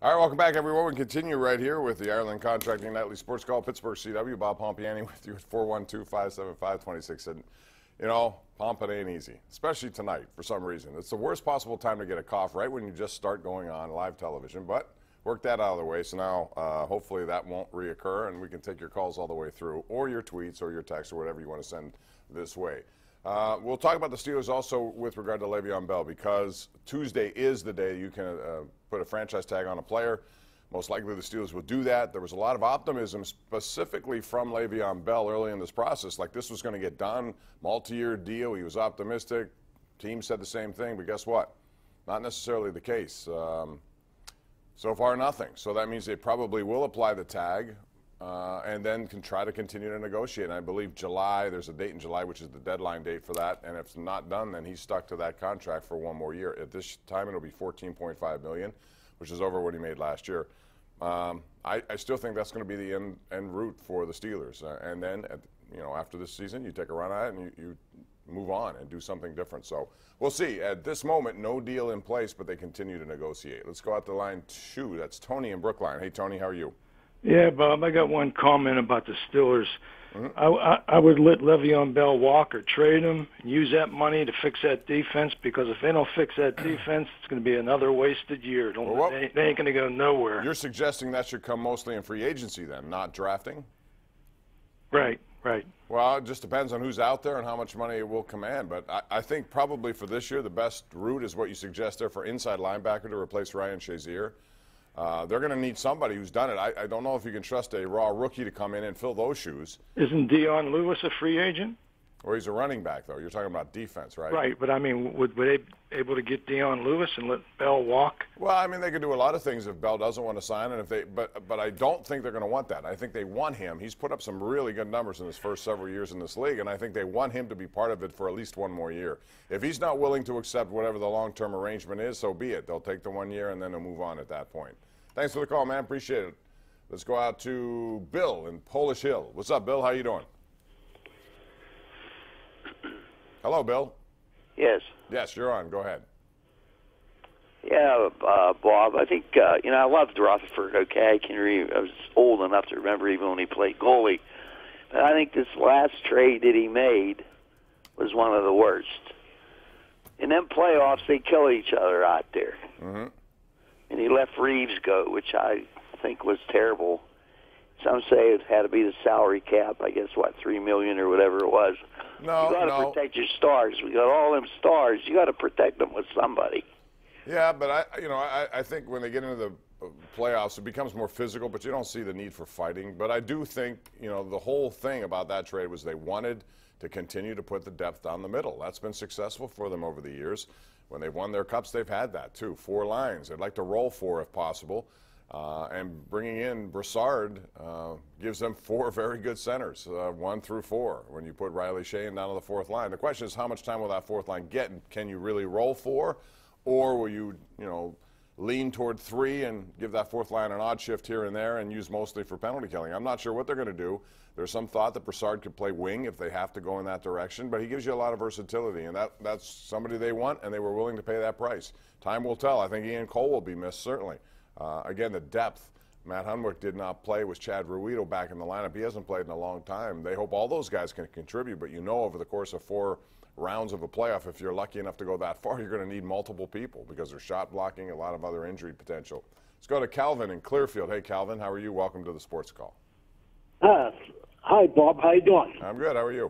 All right, welcome back, everyone. We continue right here with the Ireland Contracting Nightly Sports Call. Pittsburgh CW, Bob Pompeani with you at 412-575-26. And, you know, Pomp, it ain't easy, especially tonight for some reason. It's the worst possible time to get a cough right when you just start going on live television. But work that out of the way. So now, hopefully that won't reoccur, and we can take your calls all the way through, or your tweets or your texts or whatever you want to send this way. We'll talk about the Steelers also with regard to Le'Veon Bell, because Tuesday is the day you can put a franchise tag on a player. Most likely the Steelers will do that. There was a lot of optimism specifically from Le'Veon Bell early in this process, like this was going to get done, multi-year deal. He was optimistic. Team said the same thing, but guess what? Not necessarily the case. So far, nothing. So that means they probably will apply the tag and then can try to continue to negotiate. And I believe July, there's a date in July, which is the deadline date for that. And if it's not done, then he's stuck to that contract for one more year. At this time, it'll be $14.5 million, which is over what he made last year. I still think that's going to be the end route for the Steelers. And then, after this season, you take a run at it and you move on and do something different. So we'll see. At this moment, no deal in place, but they continue to negotiate. Let's go out to line 2. That's Tony in Brookline. Hey, Tony, how are you? Yeah, Bob, I got one comment about the Steelers. I would let Le'Veon Bell walk or trade him and use that money to fix that defense, because if they don't fix that defense, it's going to be another wasted year. They ain't going to go nowhere. You're suggesting that should come mostly in free agency then, not drafting? Right. Well, it just depends on who's out there and how much money it will command. But I think probably for this year, the best route is what you suggest there for inside linebacker to replace Ryan Shazier. They're going to need somebody who's done it. I don't know if you can trust a raw rookie to come in and fill those shoes. Isn't Dion Lewis a free agent? Or he's a running back, though. You're talking about defense, right? Right, but I mean, would they be able to get Dion Lewis and let Bell walk? Well, I mean, they could do a lot of things if Bell doesn't want to sign, and but I don't think they're going to want that. I think they want him. He's put up some really good numbers in his first several years in this league, and I think they want him to be part of it for at least one more year. If he's not willing to accept whatever the long-term arrangement is, so be it. They'll take the 1 year, and then they'll move on at that point. Thanks for the call, man. Appreciate it. Let's go out to Bill in Polish Hill. What's up, Bill? How you doing? Hello, Bill. Yes. Yes, you're on. Go ahead. Yeah, Bob, I think, I loved Rutherford, okay? I was old enough to remember even when he played goalie. But I think this last trade that he made was one of the worst. In them playoffs, they kill each other out there. Mm-hmm. And he let Reeves go, which I think was terrible. Some say it had to be the salary cap, I guess, $3 million or whatever it was. No, you got to protect your stars. We got all them stars. You got to protect them with somebody. Yeah, but I think when they get into the playoffs, it becomes more physical, but you don't see the need for fighting. But I do think, the whole thing about that trade was they wanted to continue to put the depth down the middle. That's been successful for them over the years. When they've won their cups, they've had that too. 4 lines. They'd like to roll 4 if possible. And bringing in Broussard gives them 4 very good centers, 1 through 4, when you put Riley Shane down on the 4th line. The question is, how much time will that 4th line get? Can you really roll 4? Or will you, lean toward 3 and give that 4th line an odd shift here and there and use mostly for penalty killing? I'm not sure what they're going to do. There's some thought that Broussard could play wing if they have to go in that direction, but he gives you a lot of versatility, and that's somebody they want, and they were willing to pay that price. Time will tell. I think Ian Cole will be missed, certainly. Again, the depth. Matt Hunwick did not play with Chad Ruido back in the lineup. He hasn't played in a long time. They hope all those guys can contribute, but over the course of 4 rounds of a playoff, if you're lucky enough to go that far, you're going to need multiple people because there's shot blocking, a lot of other injury potential. Let's go to Calvin in Clearfield. Hey, Calvin, how are you? Welcome to the Sports Call. Hi, Bob. How you doing? I'm good. How are you?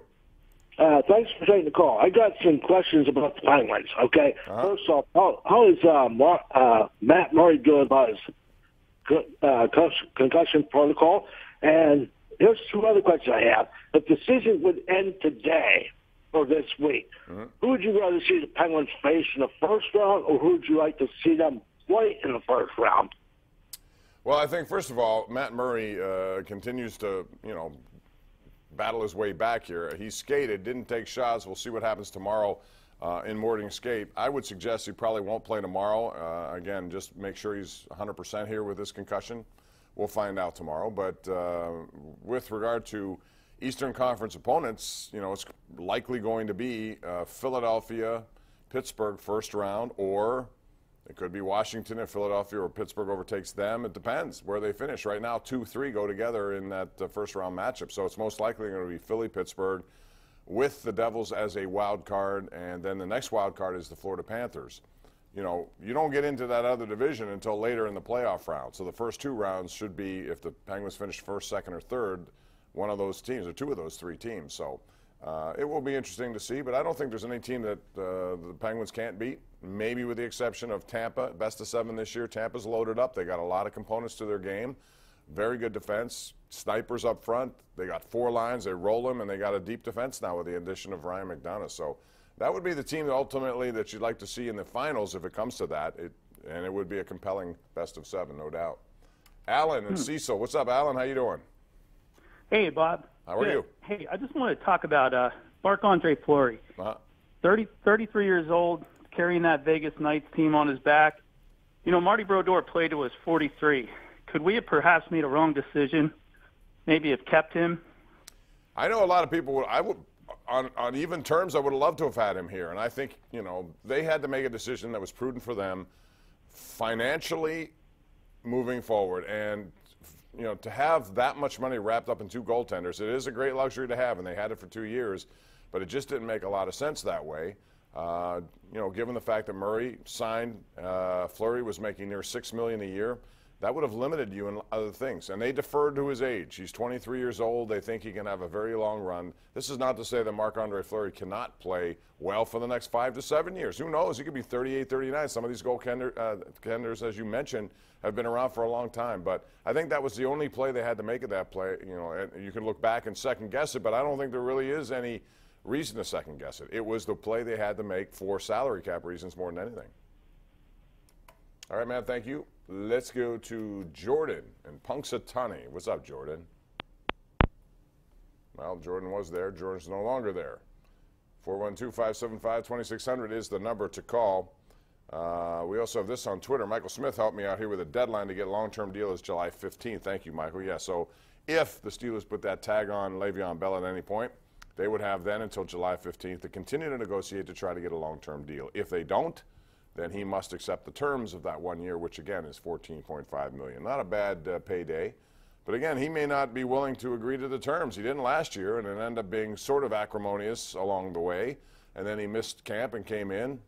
Thanks for taking the call. I got some questions about the Penguins, okay? First off, how is Matt Murray doing about his concussion protocol? And here's 2 other questions I have. If the season would end today or this week, who would you rather see the Penguins face in the first round, or who would you like to see them play in the first round? Well, I think, first of all, Matt Murray continues to, battle his way back here. He skated, didn't take shots. We'll see what happens tomorrow in Morning Skate. I would suggest he probably won't play tomorrow. Again, just make sure he's 100% here with this concussion. We'll find out tomorrow. But with regard to Eastern Conference opponents, it's likely going to be Philadelphia, Pittsburgh first round, or It could be Washington if Philadelphia or Pittsburgh overtakes them. It depends where they finish. Right now, 2-3 go together in that first-round matchup. So it's most likely going to be Philly-Pittsburgh with the Devils as a wild card, and then the next wild card is the Florida Panthers. You know, you don't get into that other division until later in the playoff round. So the first 2 rounds should be, if the Penguins finish first, second, or third, one of those teams, or 2 of those 3 teams. So it will be interesting to see, but I don't think there's any team that the Penguins can't beat, maybe with the exception of Tampa. Best of 7 this year. Tampa's loaded up. They got a lot of components to their game. Very good defense. Snipers up front. They got 4 lines. They roll them, and they got a deep defense now with the addition of Ryan McDonough. So that would be the team ultimately that you'd like to see in the finals if it comes to that. And it would be a compelling best of 7, no doubt. Alan and Cecil. What's up, Alan? How you doing? Hey, Bob. How are you? Hey, I just want to talk about Marc-Andre Fleury. 33 years old, carrying that Vegas Knights team on his back. You know, Marty Brodeur played to his 43. Could we have perhaps made a wrong decision, maybe have kept him? I know a lot of people on even terms, I would have loved to have had him here. And I think, you know, they had to make a decision that was prudent for them financially moving forward. And you know, to have that much money wrapped up in 2 goaltenders, it is a great luxury to have, and they had it for 2 years, but it just didn't make a lot of sense that way. You know, given the fact that Murray signed, Fleury was making near $6 million a year, that would have limited you in other things. And they deferred to his age. He's 23 years old. They think he can have a very long run. This is not to say that Marc-Andre Fleury cannot play well for the next 5 to 7 years. Who knows? He could be 38, 39. Some of these goaltenders, as you mentioned, have been around for a long time. But I think that was the only play they had to make of that play. You know, and you can look back and second guess it, but I don't think there really is any reason to second guess it. It was the play they had to make for salary cap reasons more than anything. All right, man, thank you. Let's go to Jordan in Punxsutawney. What's up, Jordan? Well, Jordan was there. Jordan's no longer there. 412-575-2600 is the number to call. We also have this on Twitter. Michael Smith helped me out here with a deadline to get a long-term deal is July 15th. Thank you, Michael. Yeah, so if the Steelers put that tag on Le'Veon Bell at any point, they would have then until July 15th to continue to negotiate to try to get a long-term deal. If they don't, then he must accept the terms of that 1 year, which again is $14.5 million. Not a bad payday. But again, he may not be willing to agree to the terms. He didn't last year, and it ended up being sort of acrimonious along the way. And then he missed camp and came in.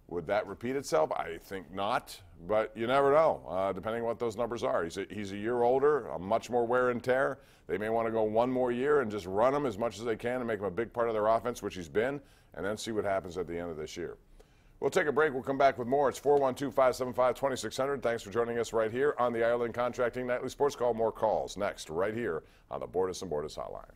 Would that repeat itself? I think not, but you never know, depending on what those numbers are. He's a year older, much more wear and tear. They may want to go 1 more year and just run him as much as they can and make him a big part of their offense, which he's been, and then see what happens at the end of this year. We'll take a break. We'll come back with more. It's 412-575-2600. Thanks for joining us right here on the Ireland Contracting Nightly Sports Call. More calls next right here on the Bordas & Bordas Hotline.